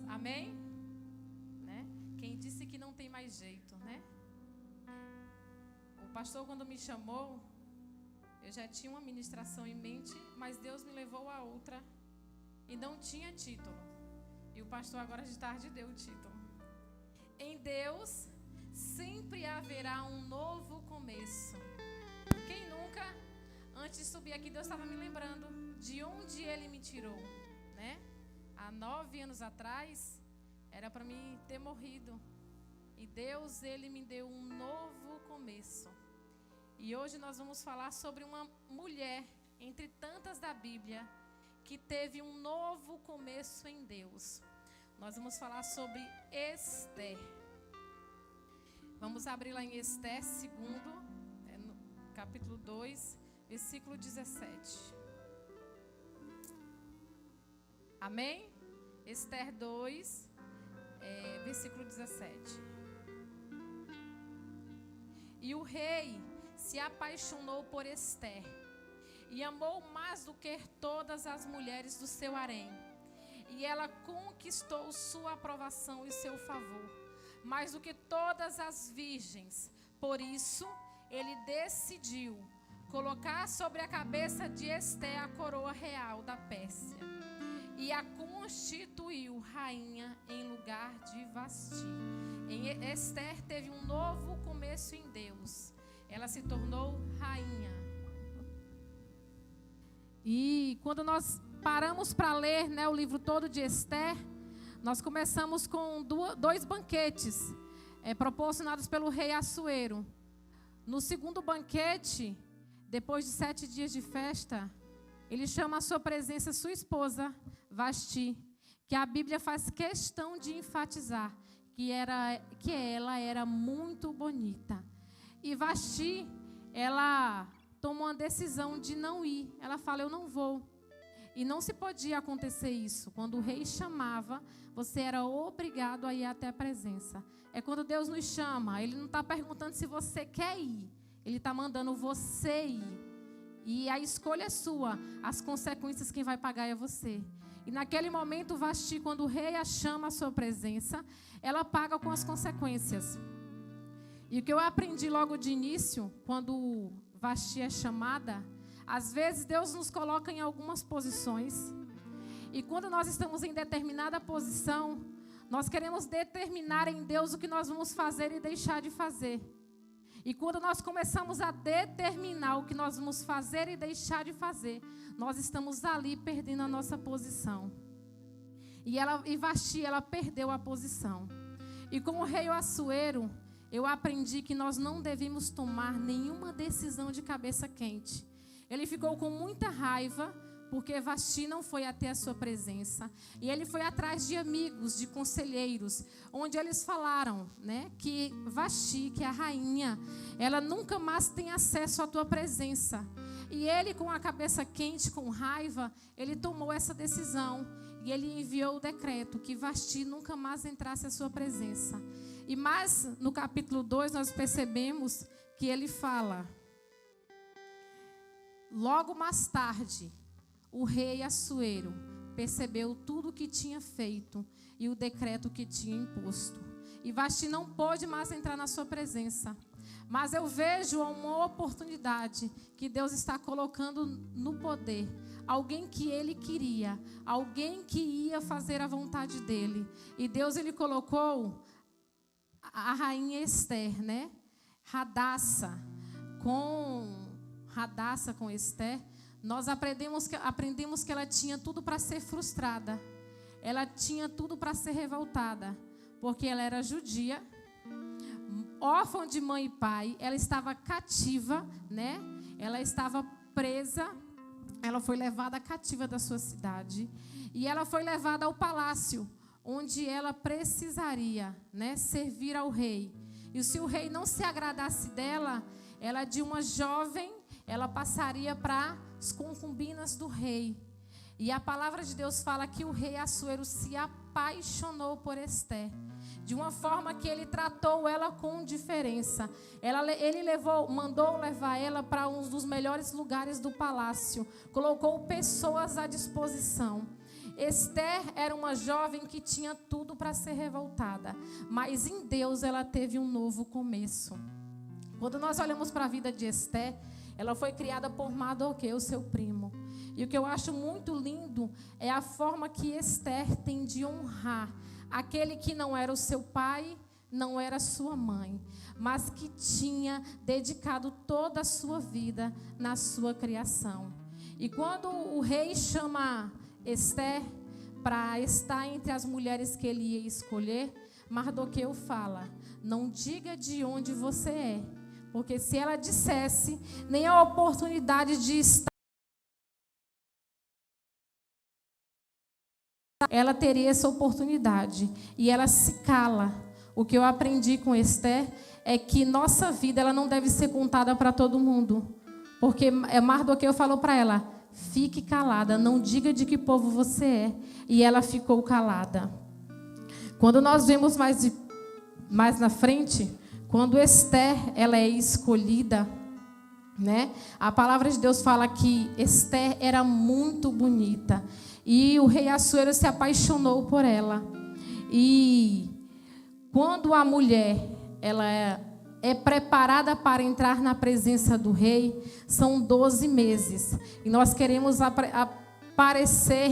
Amém? Né? Quem disse que não tem mais jeito, né? O pastor, quando me chamou, eu já tinha uma ministração em mente, mas Deus me levou a outra e não tinha título. E o pastor agora de tarde deu o título. Em Deus sempre haverá um novo começo. Quem nunca, antes de subir aqui, Deus estava me lembrando de onde Ele me tirou, né? Há 9 anos atrás, era para mim ter morrido. E Deus, Ele me deu um novo começo. E hoje nós vamos falar sobre uma mulher, entre tantas da Bíblia, que teve um novo começo em Deus. Nós vamos falar sobre Ester. Vamos abrir lá em Ester 2, no capítulo 2, versículo 17. Amém? Ester 2, versículo 17. E o rei se apaixonou por Ester e amou mais do que todas as mulheres do seu harém. E ela conquistou sua aprovação e seu favor, mais do que todas as virgens. Por isso, ele decidiu colocar sobre a cabeça de Ester a coroa real da Pérsia e a constituiu rainha em lugar de Vasti. Ester teve um novo começo em Deus. Ela se tornou rainha. E quando nós paramos para ler, né, o livro todo de Ester, nós começamos com 2 banquetes proporcionados pelo rei Assuero. No segundo banquete, depois de 7 dias de festa, ele chama à sua presença sua esposa, Vasti, que a Bíblia faz questão de enfatizar que ela era muito bonita. E Vasti, ela tomou uma decisão de não ir. Ela fala, eu não vou. E não se podia acontecer isso. Quando o rei chamava, você era obrigado a ir até a presença. É quando Deus nos chama, Ele não está perguntando se você quer ir. Ele está mandando você ir. E a escolha é sua. As consequências quem vai pagar é você. E naquele momento, Vasti, quando o rei a chama à sua presença, ela paga com as consequências. E o que eu aprendi logo de início, quando Vasti é chamada, às vezes Deus nos coloca em algumas posições. E quando nós estamos em determinada posição, nós queremos determinar em Deus o que nós vamos fazer e deixar de fazer. E quando nós começamos a determinar o que nós vamos fazer e deixar de fazer, nós estamos ali perdendo a nossa posição. E Vasti, ela perdeu a posição. E com o rei Assuero, eu aprendi que nós não devemos tomar nenhuma decisão de cabeça quente. Ele ficou com muita raiva, porque Vasti não foi até a sua presença. E ele foi atrás de amigos, de conselheiros, onde eles falaram, né, que Vasti, que é a rainha, ela nunca mais tem acesso à tua presença. E ele, com a cabeça quente, com raiva, ele tomou essa decisão. E ele enviou o decreto que Vasti nunca mais entrasse à sua presença. E mais no capítulo 2 nós percebemos que ele fala: logo mais tarde, o rei Assuero percebeu tudo o que tinha feito e o decreto que tinha imposto. E Vasti não pôde mais entrar na sua presença. Mas eu vejo uma oportunidade que Deus está colocando no poder. Alguém que Ele queria, alguém que ia fazer a vontade dEle. E Deus, Ele colocou a rainha Ester, né? Hadassah com Ester, nós aprendemos que ela tinha tudo para ser frustrada. Ela tinha tudo para ser revoltada, porque ela era judia, órfã de mãe e pai, ela estava cativa, né? Ela estava presa, ela foi levada cativa da sua cidade e ela foi levada ao palácio, onde ela precisaria, né, servir ao rei. E se o rei não se agradasse dela, ela de uma jovem, ela passaria para as concubinas do rei. E a palavra de Deus fala que o rei Assuero se apaixonou por Ester, de uma forma que ele tratou ela com diferença. Ele mandou levar ela para um dos melhores lugares do palácio, colocou pessoas à disposição. Esther era uma jovem que tinha tudo para ser revoltada, mas em Deus ela teve um novo começo. Quando nós olhamos para a vida de Esther, ela foi criada por Mardoqueu, seu primo. E o que eu acho muito lindo é a forma que Esther tem de honrar aquele que não era o seu pai, não era sua mãe, mas que tinha dedicado toda a sua vida na sua criação. E quando o rei chama Esther para estar entre as mulheres que ele ia escolher, Mardoqueu fala: não diga de onde você é, porque se ela dissesse, nem a oportunidade de estar, ela teria essa oportunidade, e ela se cala. O que eu aprendi com Esther é que nossa vida ela não deve ser contada para todo mundo, porque Mardoqueu falou para ela: fique calada, não diga de que povo você é. E ela ficou calada. Quando nós vemos mais na frente, quando Esther ela é escolhida, né? A palavra de Deus fala que Esther era muito bonita e o rei Assuero se apaixonou por ela. E quando a mulher ela é preparada para entrar na presença do rei, são 12 meses. E nós queremos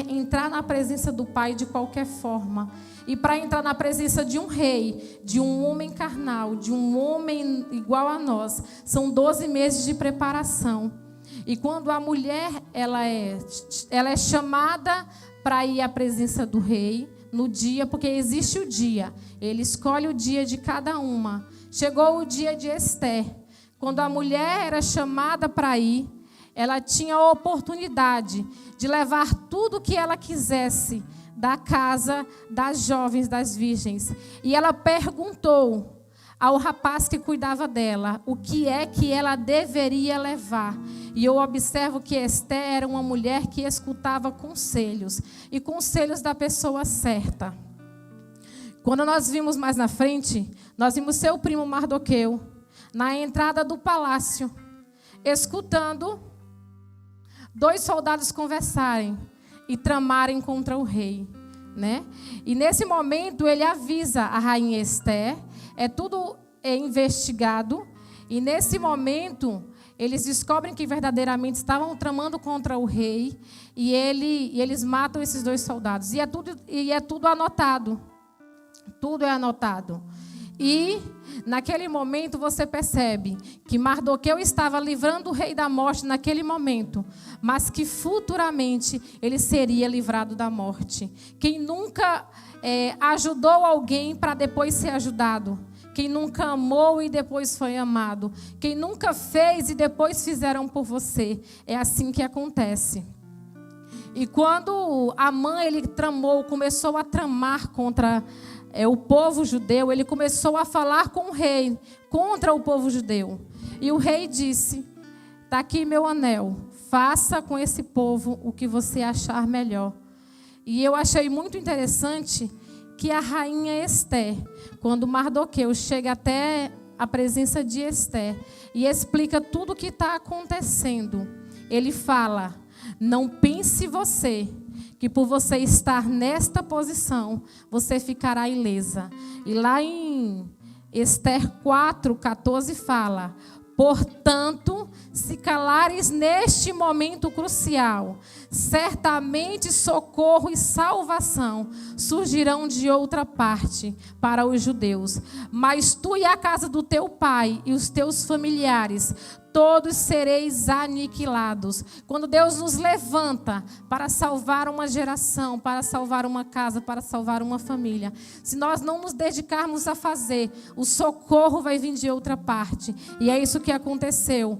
entrar na presença do Pai de qualquer forma. E para entrar na presença de um rei, de um homem carnal, de um homem igual a nós, são 12 meses de preparação. E quando a mulher ela é chamada para ir à presença do rei, no dia, porque existe o dia, ele escolhe o dia de cada uma. Chegou o dia de Esther. Quando a mulher era chamada para ir, ela tinha a oportunidade de levar tudo o que ela quisesse da casa das jovens, das virgens. E ela perguntou ao rapaz que cuidava dela o que é que ela deveria levar. E eu observo que Esther era uma mulher que escutava conselhos, e conselhos da pessoa certa. Quando nós vimos mais na frente, nós vimos seu primo Mardoqueu na entrada do palácio, escutando 2 soldados conversarem e tramarem contra o rei, né? E nesse momento ele avisa a rainha Esther, tudo é investigado, e nesse momento eles descobrem que verdadeiramente estavam tramando contra o rei, e eles matam esses 2 soldados, e é tudo anotado. Tudo é anotado. E naquele momento você percebe que Mardoqueu estava livrando o rei da morte naquele momento, mas que futuramente ele seria livrado da morte. Quem nunca ajudou alguém para depois ser ajudado? Quem nunca amou e depois foi amado? Quem nunca fez e depois fizeram por você? É assim que acontece. E quando Amã começou a tramar contra o povo judeu, ele começou a falar com o rei contra o povo judeu. E o rei disse: está aqui meu anel, faça com esse povo o que você achar melhor. E eu achei muito interessante que a rainha Esther, quando Mardoqueu chega até a presença de Esther e explica tudo o que está acontecendo, ele fala: não pense você que por você estar nesta posição, você ficará ilesa. E lá em Esther 4:14 fala: portanto, se calares neste momento crucial, certamente socorro e salvação surgirão de outra parte para os judeus. Mas tu e a casa do teu pai e os teus familiares, todos sereis aniquilados. Quando Deus nos levanta para salvar uma geração, para salvar uma casa, para salvar uma família, se nós não nos dedicarmos a fazer, o socorro vai vir de outra parte. E é isso que aconteceu.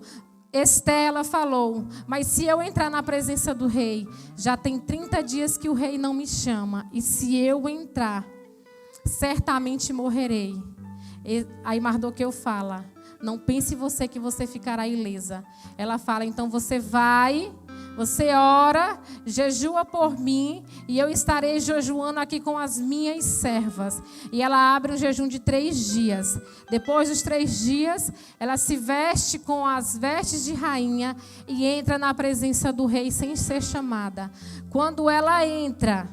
Esther, ela falou: mas se eu entrar na presença do rei, já tem 30 dias que o rei não me chama, e se eu entrar, certamente morrerei. Aí Mardoqueu fala: não pense você que você ficará ilesa. Ela fala: então você vai Você ora, jejua por mim, e eu estarei jejuando aqui com as minhas servas. E ela abre um jejum de 3 dias. Depois dos 3 dias, ela se veste com as vestes de rainha e entra na presença do rei sem ser chamada. Quando ela entra,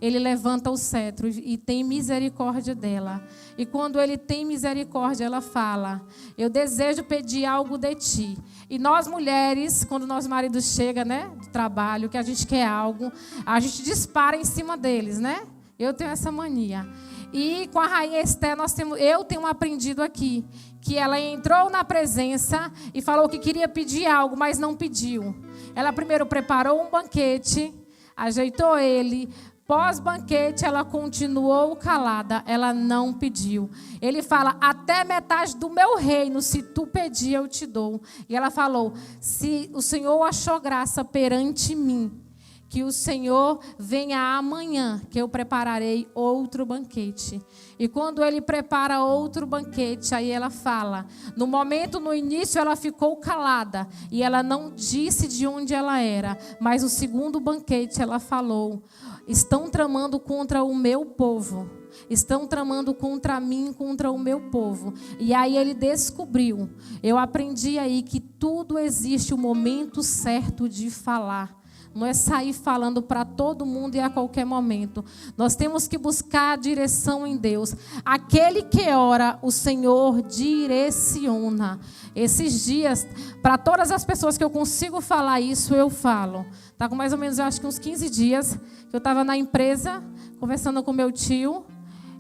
ele levanta o cetro e tem misericórdia dela. E quando ele tem misericórdia, ela fala: eu desejo pedir algo de ti. E nós mulheres, quando nosso marido chega, né, do trabalho, que a gente quer algo, a gente dispara em cima deles, né? Eu tenho essa mania. E com a rainha Esther, eu tenho aprendido aqui, que ela entrou na presença e falou que queria pedir algo, mas não pediu. Ela primeiro preparou um banquete, ajeitou ele. Pós-banquete, ela continuou calada, ela não pediu. Ele fala: até metade do meu reino, se tu pedir, eu te dou. E ela falou: se o Senhor achou graça perante mim, que o Senhor venha amanhã, que eu prepararei outro banquete. E quando ele prepara outro banquete, aí ela fala. No início, ela ficou calada. E ela não disse de onde ela era. Mas no segundo banquete, ela falou: estão tramando contra o meu povo. Estão tramando contra mim, contra o meu povo. E aí ele descobriu. Eu aprendi aí que tudo existe o momento certo de falar. Não é sair falando para todo mundo e a qualquer momento. Nós temos que buscar a direção em Deus. Aquele que ora, o Senhor direciona. Esses dias, para todas as pessoas que eu consigo falar isso, eu falo. Está com mais ou menos, eu acho que uns 15 dias, que eu estava na empresa, conversando com meu tio.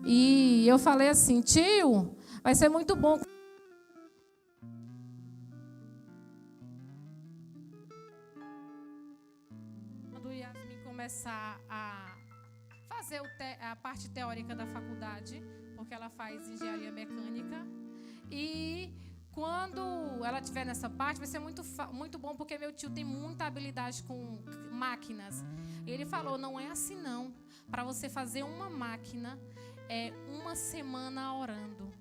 E eu falei assim: tio, vai ser muito bom. Começar a fazer a parte teórica da faculdade, porque ela faz engenharia mecânica. E quando ela estiver nessa parte, vai ser muito bom, porque meu tio tem muita habilidade com máquinas. Ele falou: não é assim não. Para você fazer uma máquina, é 1 semana orando.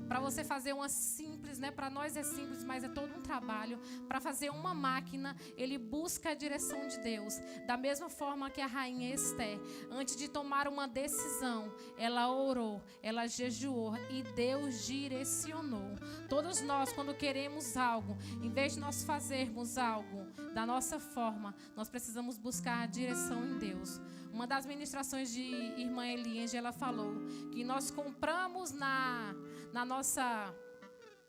Para você fazer uma simples, né? Para nós é simples, mas é todo um trabalho. Para fazer uma máquina, ele busca a direção de Deus. Da mesma forma que a rainha Esther, antes de tomar uma decisão, ela orou, ela jejuou e Deus direcionou. Todos nós, quando queremos algo, em vez de nós fazermos algo da nossa forma, nós precisamos buscar a direção em Deus. Uma das ministrações de irmã Elienge, ela falou que nós compramos na nossa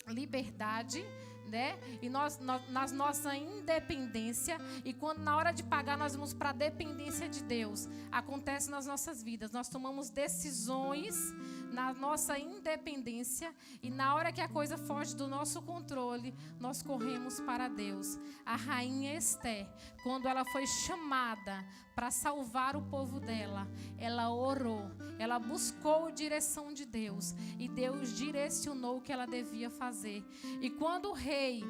liberdade, né? E na nossa independência, e quando na hora de pagar nós vamos para a dependência de Deus, acontece nas nossas vidas. Nós tomamos decisões na nossa independência e na hora que a coisa foge do nosso controle, nós corremos para Deus. A rainha Esther, quando ela foi chamada para salvar o povo dela, ela orou, ela buscou a direção de Deus e Deus direcionou o que ela devia fazer. E quando o rei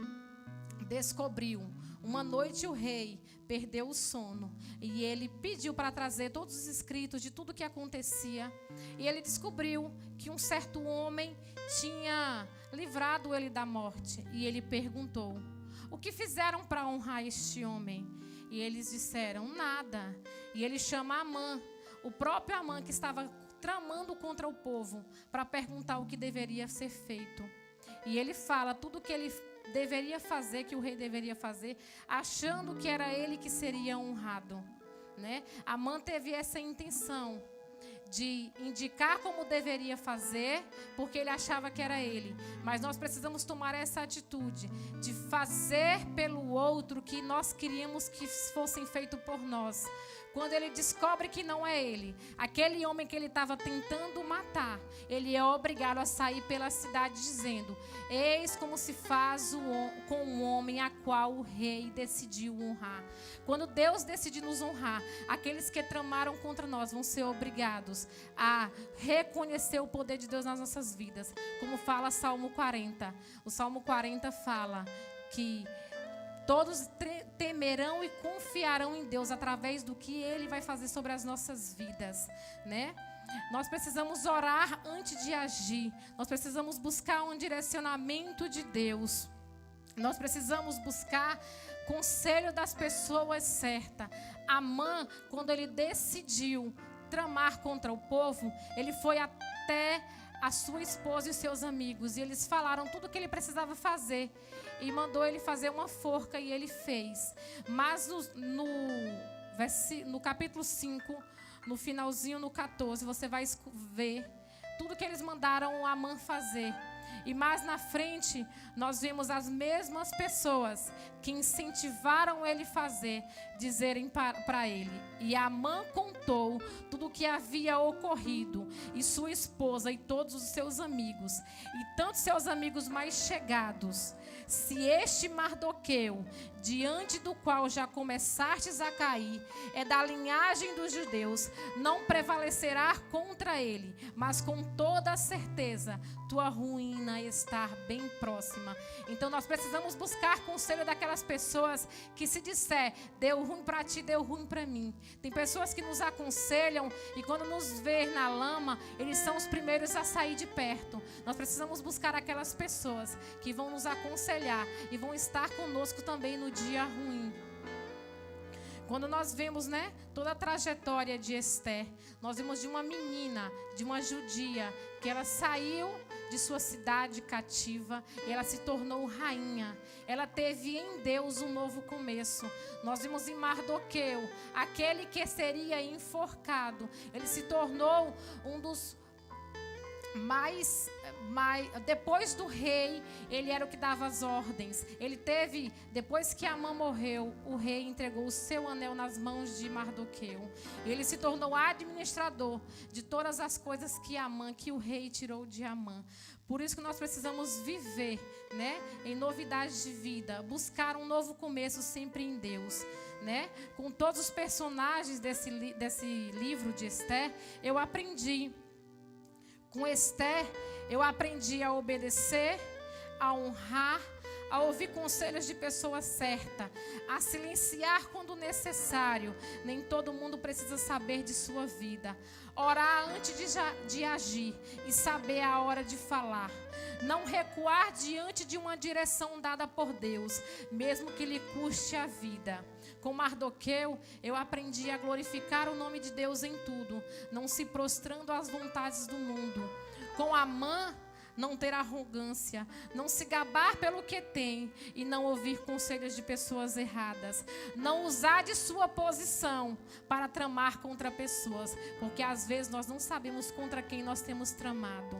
descobriu, uma noite o rei perdeu o sono e ele pediu para trazer todos os escritos de tudo que acontecia, e ele descobriu que um certo homem tinha livrado ele da morte, e ele perguntou: o que fizeram para honrar este homem? E eles disseram: nada. E ele chama Amã, o próprio Amã que estava tramando contra o povo, para perguntar o que deveria ser feito. E ele fala tudo o que ele deveria fazer, que o rei deveria fazer, achando que era ele que seria honrado, né? Amã teve essa intenção de indicar como deveria fazer, porque ele achava que era ele. Mas nós precisamos tomar essa atitude de fazer pelo outro que nós queríamos que fossem feito por nós. Quando ele descobre que não é ele, aquele homem que ele estava tentando matar, ele é obrigado a sair pela cidade dizendo: eis como se faz com um homem a qual o rei decidiu honrar. Quando Deus decide nos honrar, aqueles que tramaram contra nós vão ser obrigados a reconhecer o poder de Deus nas nossas vidas. Como fala Salmo 40. O Salmo 40 fala que todos temerão e confiarão em Deus através do que Ele vai fazer sobre as nossas vidas, né? Nós precisamos orar antes de agir. Nós precisamos buscar um direcionamento de Deus. Nós precisamos buscar Conselho das pessoas certas. Amã, quando ele decidiu tramar contra o povo, ele foi até a sua esposa e seus amigos, e eles falaram tudo o que ele precisava fazer, e mandou ele fazer uma forca, e ele fez. Mas no capítulo 5, no finalzinho, no 14, você vai ver tudo que eles mandaram Amã fazer. E mais na frente, nós vemos as mesmas pessoas que incentivaram ele fazer, dizerem para ele. E Amã contou tudo o que havia ocorrido, e sua esposa e todos os seus amigos, e tantos seus amigos mais chegados. Se este Mardoqueu, diante do qual já começastes a cair, é da linhagem dos judeus, não prevalecerá contra ele, mas com toda certeza tua ruína está bem próxima. Então nós precisamos buscar conselho daquelas pessoas que, se disser, deu ruim para ti, deu ruim para mim. Tem pessoas que nos aconselham, e quando nos vê na lama, eles são os primeiros a sair de perto. Nós precisamos buscar aquelas pessoas que vão nos aconselhar e vão estar conosco também no dia ruim. Quando nós vemos, toda a trajetória de Esther, nós vimos de uma menina, de uma judia, que ela saiu de sua cidade cativa e ela se tornou rainha. Ela teve em Deus um novo começo. Nós vimos em Mardoqueu, aquele que seria enforcado, ele se tornou um dos mais depois do rei, ele era o que dava as ordens. Ele teve, depois que Amã morreu, o rei entregou o seu anel nas mãos de Mardoqueu. Ele se tornou administrador de todas as coisas que o rei tirou de Amã. Por isso que nós precisamos viver, em novidade de vida, buscar um novo começo sempre em Deus, Com todos os personagens desse livro de Esther, eu aprendi. Com Esther, eu aprendi a obedecer, a honrar, a ouvir conselhos de pessoa certa, a silenciar quando necessário. Nem todo mundo precisa saber de sua vida. Orar antes de agir e saber a hora de falar. Não recuar diante de uma direção dada por Deus, mesmo que lhe custe a vida. Com Mardoqueu, eu aprendi a glorificar o nome de Deus em tudo, não se prostrando às vontades do mundo. Com Amã, não ter arrogância, não se gabar pelo que tem e não ouvir conselhos de pessoas erradas. Não usar de sua posição para tramar contra pessoas, porque às vezes nós não sabemos contra quem nós temos tramado.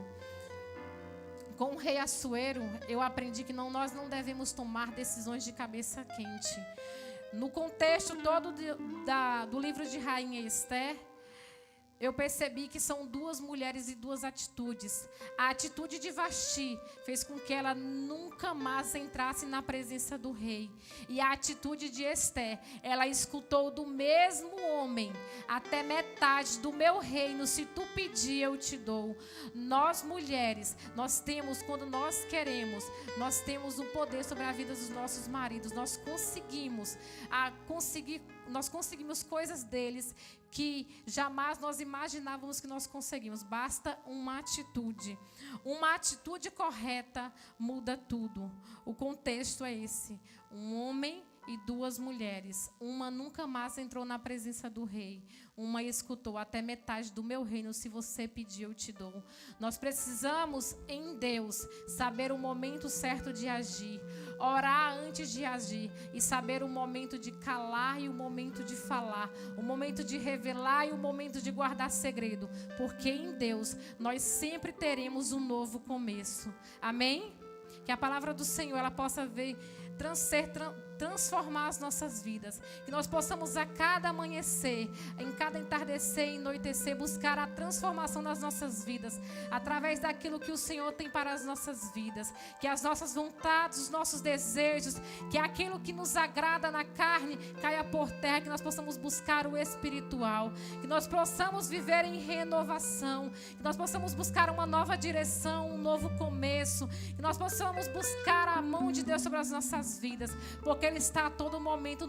Com o rei Assuero, eu aprendi que nós não devemos tomar decisões de cabeça quente. No contexto todo do livro de Rainha Esther, eu percebi que são duas mulheres e duas atitudes. A atitude de Vasti fez com que ela nunca mais entrasse na presença do rei. E a atitude de Esther, ela escutou do mesmo homem: até metade do meu reino, se tu pedir, eu te dou. Nós mulheres, nós temos, quando nós queremos, nós temos o poder sobre a vida dos nossos maridos. Nós conseguimos coisas deles que jamais nós imaginávamos que nós conseguimos. Basta uma atitude. Uma atitude correta muda tudo. O contexto é esse. Um homem e duas mulheres. Uma nunca mais entrou na presença do rei. Uma escutou: até metade do meu reino, se você pedir, eu te dou. Nós precisamos, em Deus, saber o momento certo de agir. Orar antes de agir. E saber o momento de calar e o momento de falar. O momento de revelar e o momento de guardar segredo. Porque em Deus, nós sempre teremos um novo começo. Amém? Que a palavra do Senhor, ela possa transformar as nossas vidas. Que nós possamos a cada amanhecer, em cada entardecer e anoitecer, buscar a transformação das nossas vidas, através daquilo que o Senhor tem para as nossas vidas. Que as nossas vontades, os nossos desejos, que aquilo que nos agrada na carne caia por terra. Que nós possamos buscar o espiritual. Que nós possamos viver em renovação. Que nós possamos buscar uma nova direção, um novo começo. Que nós possamos buscar a mão de Deus sobre as nossas vidas. Porque porque Ele está a todo momento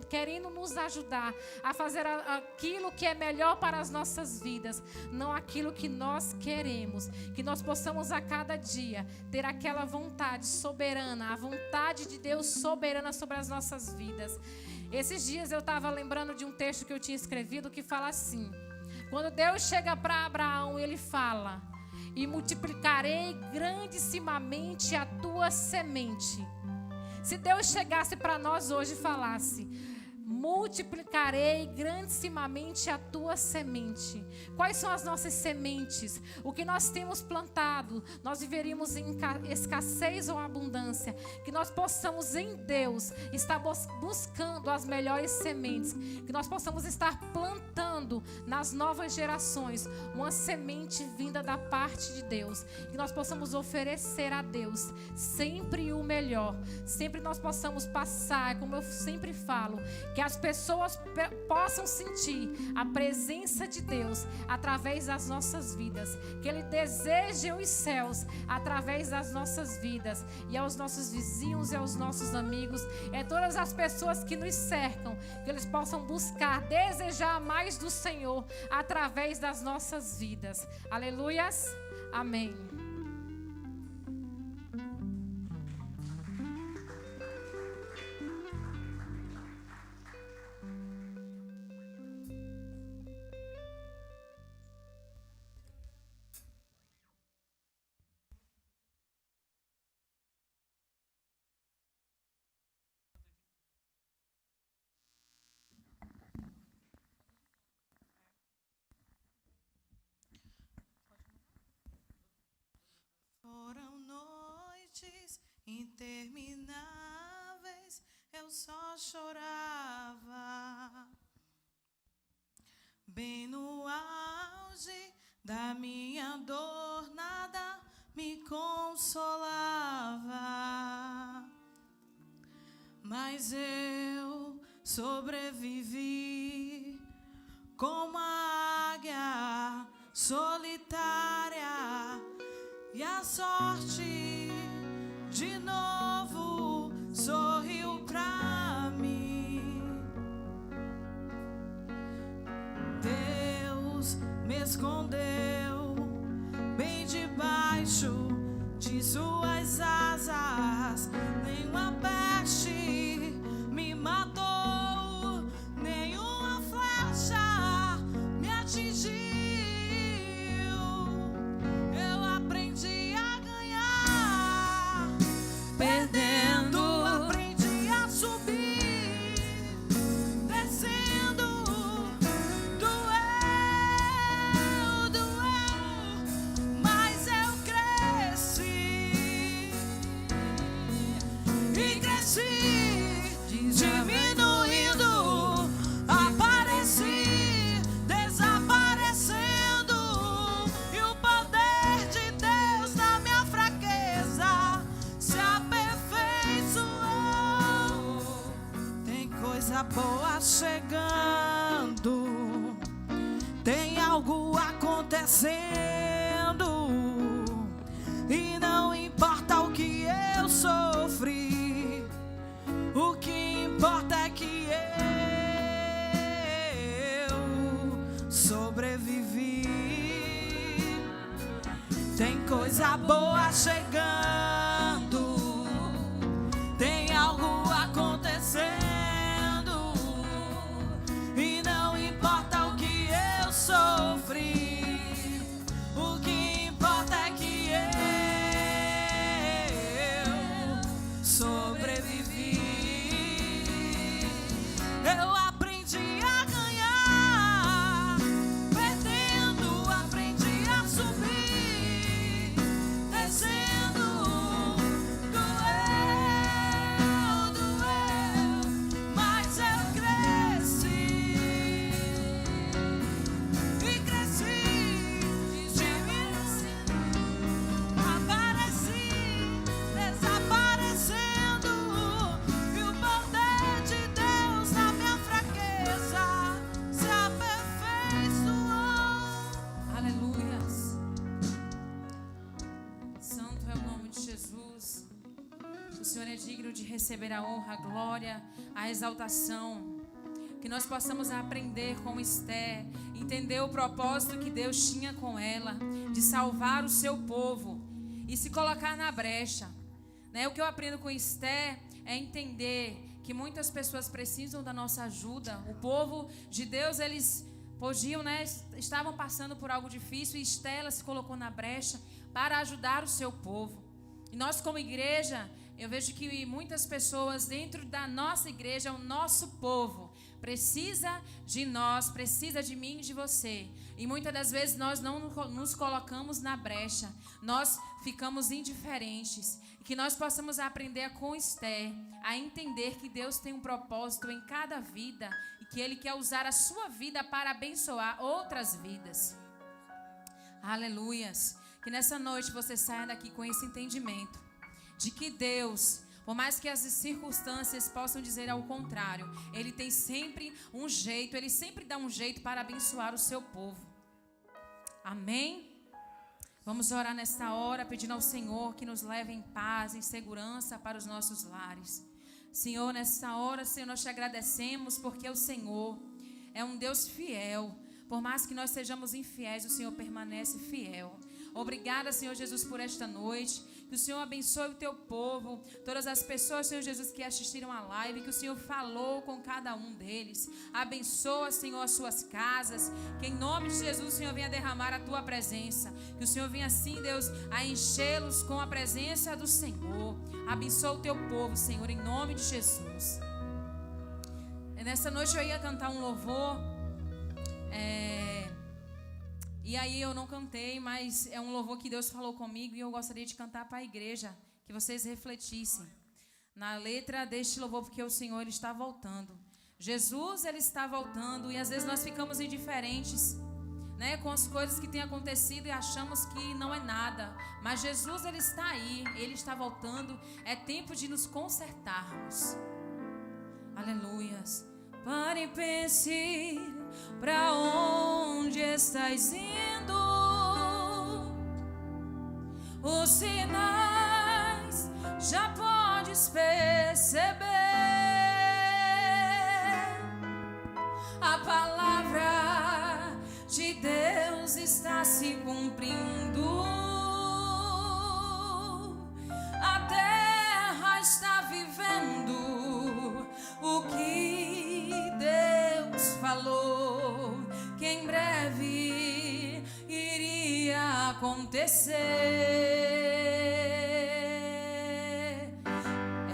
querendo nos ajudar a fazer aquilo que é melhor para as nossas vidas, não aquilo que nós queremos. Que nós possamos a cada dia ter aquela vontade soberana, a vontade de Deus soberana sobre as nossas vidas. Esses dias eu estava lembrando de um texto que eu tinha escrevido que fala assim: quando Deus chega para Abraão, Ele fala: e multiplicarei grandissimamente a tua semente. Se Deus chegasse para nós hoje e falasse: multiplicarei grandissimamente a tua semente. Quais são as nossas sementes? O que nós temos plantado? Nós viveríamos em escassez ou abundância? Que nós possamos em Deus estar buscando as melhores sementes. Que nós possamos estar plantando nas novas gerações uma semente vinda da parte de Deus. Que nós possamos oferecer a Deus sempre o melhor. Sempre nós possamos passar, como eu sempre falo, que as pessoas possam sentir a presença de Deus através das nossas vidas. Que Ele deseje os céus através das nossas vidas. E aos nossos vizinhos e aos nossos amigos, todas as pessoas que nos cercam, que eles possam buscar, desejar mais do Senhor através das nossas vidas. Aleluias. Amém. Foram noites intermináveis, eu só chorava. Bem no auge da minha dor, nada me consolava. Mas eu sobrevivi como a águia solitária. E a sorte de novo sorriu pra mim. Deus me escondeu bem debaixo de suas asas. Nenhuma peste me matou, nenhuma flecha me atingiu. Boa chegando, tem algo acontecendo, e não importa o que eu sofri, o que importa é que eu sobrevivi. Tem coisa boa chegando, tem algo acontecendo. Sofri, o que importa é que eu sobrevivi. Eu aprendi a ganhar, perdendo, aprendi a subir, descendo. de receber a honra, a glória, a exaltação. Que nós possamos aprender com Esther, entender o propósito que Deus tinha com ela, de salvar o seu povo e se colocar na brecha. O que eu aprendo com Esther é entender que muitas pessoas precisam da nossa ajuda. O povo de Deus, eles podiam, estavam passando por algo difícil, e Esther, ela se colocou na brecha para ajudar o seu povo. E nós, como igreja, eu vejo que muitas pessoas dentro da nossa igreja, o nosso povo, precisa de nós, precisa de mim e de você. E muitas das vezes nós não nos colocamos na brecha, nós ficamos indiferentes. E que nós possamos aprender com Esther a entender que Deus tem um propósito em cada vida e que Ele quer usar a sua vida para abençoar outras vidas. Aleluias. Que nessa noite você saia daqui com esse entendimento de que Deus, por mais que as circunstâncias possam dizer ao contrário, Ele tem sempre um jeito, Ele sempre dá um jeito para abençoar o seu povo. Amém? Vamos orar nesta hora, pedindo ao Senhor que nos leve em paz, em segurança para os nossos lares. Senhor, nesta hora, Senhor, nós te agradecemos porque o Senhor é um Deus fiel. Por mais que nós sejamos infiéis, o Senhor permanece fiel. Obrigada, Senhor Jesus, por esta noite. Que o Senhor abençoe o teu povo, todas as pessoas, Senhor Jesus, que assistiram a live, que o Senhor falou com cada um deles. Abençoa, Senhor, as suas casas. Que em nome de Jesus o Senhor venha derramar a tua presença. Que o Senhor venha assim, Deus, a enchê-los com a presença do Senhor. Abençoa o teu povo, Senhor, em nome de Jesus. Nessa noite eu ia cantar um louvor. E aí eu não cantei, mas é um louvor que Deus falou comigo e eu gostaria de cantar para a igreja, que vocês refletissem na letra deste louvor, porque o Senhor, Ele está voltando. Jesus, Ele está voltando, e às vezes nós ficamos indiferentes, com as coisas que têm acontecido e achamos que não é nada. Mas Jesus, Ele está aí, Ele está voltando. É tempo de nos consertarmos. Aleluias. Pare e pense, para onde estás indo? Os sinais já podes perceber. A palavra de Deus está se cumprindo. A terra está vivendo o que Deus falou, que em breve iria acontecer.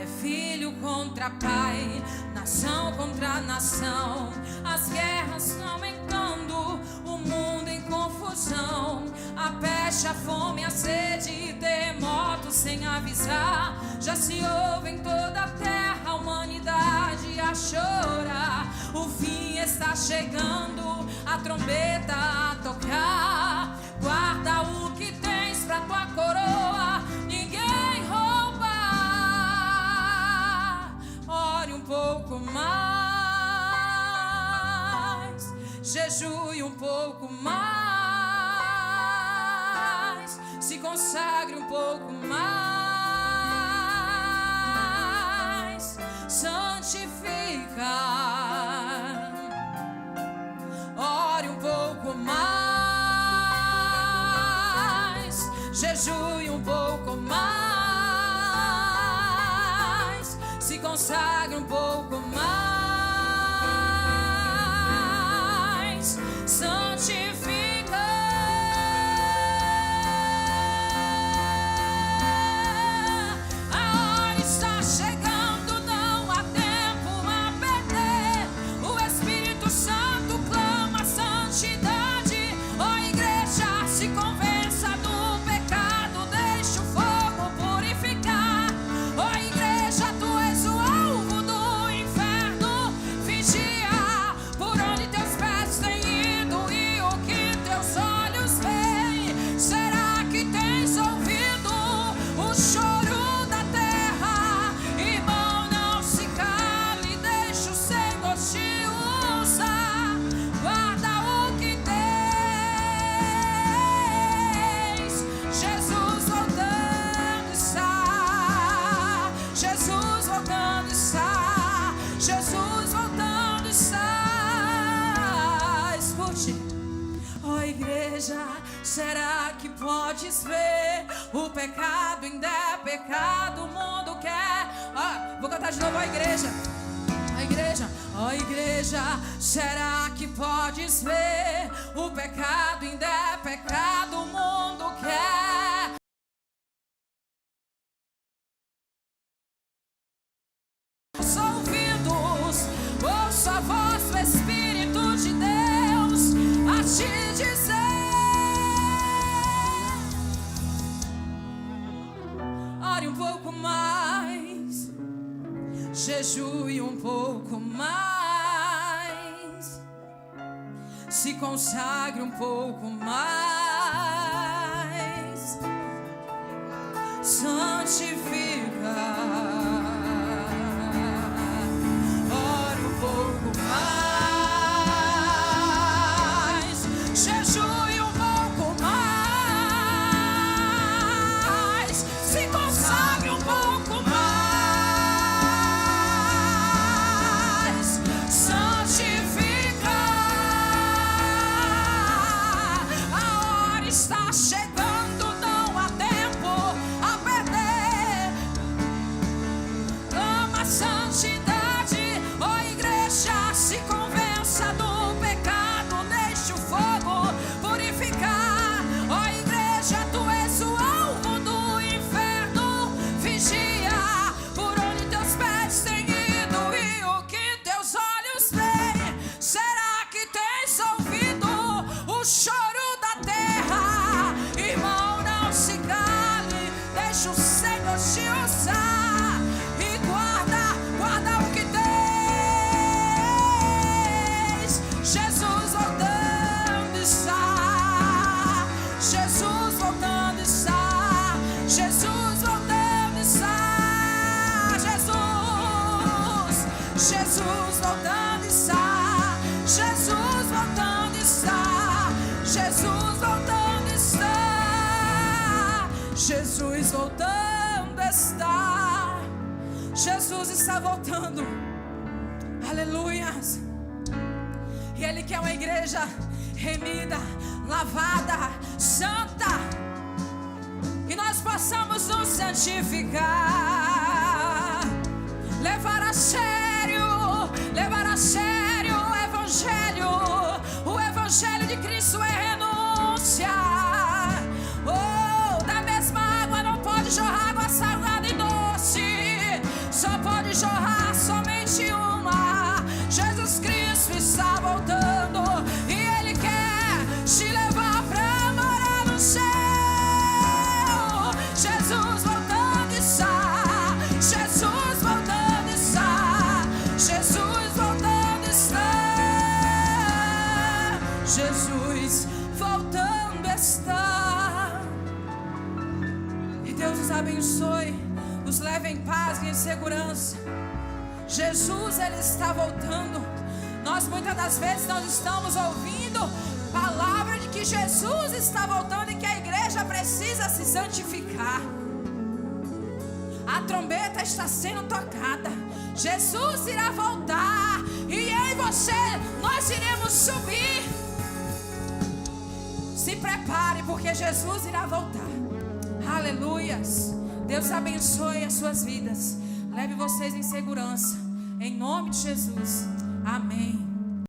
É filho contra pai, nação contra nação, as guerras aumentando, o mundo em confusão, a peste, a fome, a sede, terremotos sem avisar, já se ouve em toda a terra, a humanidade a chorar. O fim está chegando, a trombeta a tocar. Guarda o que tens pra tua coroa, ninguém rouba. Ore um pouco mais, jejue um pouco mais, se consagre um pouco mais, santifica. Ore um pouco mais, jejue um pouco mais, se consagre um pouco mais, santifica. A hora está chegando, não há tempo a perder. O Espírito Santo clama santidade. Ó igreja, se convença do pecado, deixa o fogo purificar. Ó igreja, tu és o alvo do inferno. Será que podes ver? O pecado ainda é pecado, o mundo quer. Vou cantar de novo a igreja. A igreja, será que podes ver? O pecado ainda é pecado, o mundo quer. Os ouvidos, ouça a voz do Espírito de Deus a te dizer: ore um pouco mais, jejue um pouco mais, se consagre um pouco mais, santifica, ore um pouco mais, jejue um pouco mais, se consagre um pouco mais. Está chegando, não há tempo a perder. Ama a santidade, ó igreja, se convença do pecado, deixe o fogo purificar. Ó igreja, tu és o alvo do inferno, vigia por onde teus pés têm ido e o que teus olhos veem. Será que tens ouvido o choro da terra? Irmão, não se cale, deixa o Senhor te usar e guarda o que tens. Jesus voltando está, Jesus voltando está, Jesus voltando está, Jesus voltando está, Jesus voltando está, Jesus voltando está, Jesus voltando está, Jesus está voltando, aleluias. E Ele quer uma igreja remida, lavada, santa, que nós possamos nos santificar, levar a sério o evangelho de Cristo é renúncia. Da mesma água não pode jorrar água salgada e doce, só pode jorrar somente uma. Jesus Cristo está voltando e Ele quer te levar para morar no céu. Jesus voltando está, Jesus voltando está, Jesus voltando está, Jesus voltando está. E Deus nos abençoe, nos leve em paz e em segurança. Jesus, Ele está voltando. Nós muitas das vezes nós estamos ouvindo palavra de que Jesus está voltando e que a igreja precisa se santificar. A trombeta está sendo tocada, Jesus irá voltar e em você nós iremos subir. Se prepare, porque Jesus irá voltar. Aleluias. Deus abençoe as suas vidas, leve vocês em segurança, em nome de Jesus, amém.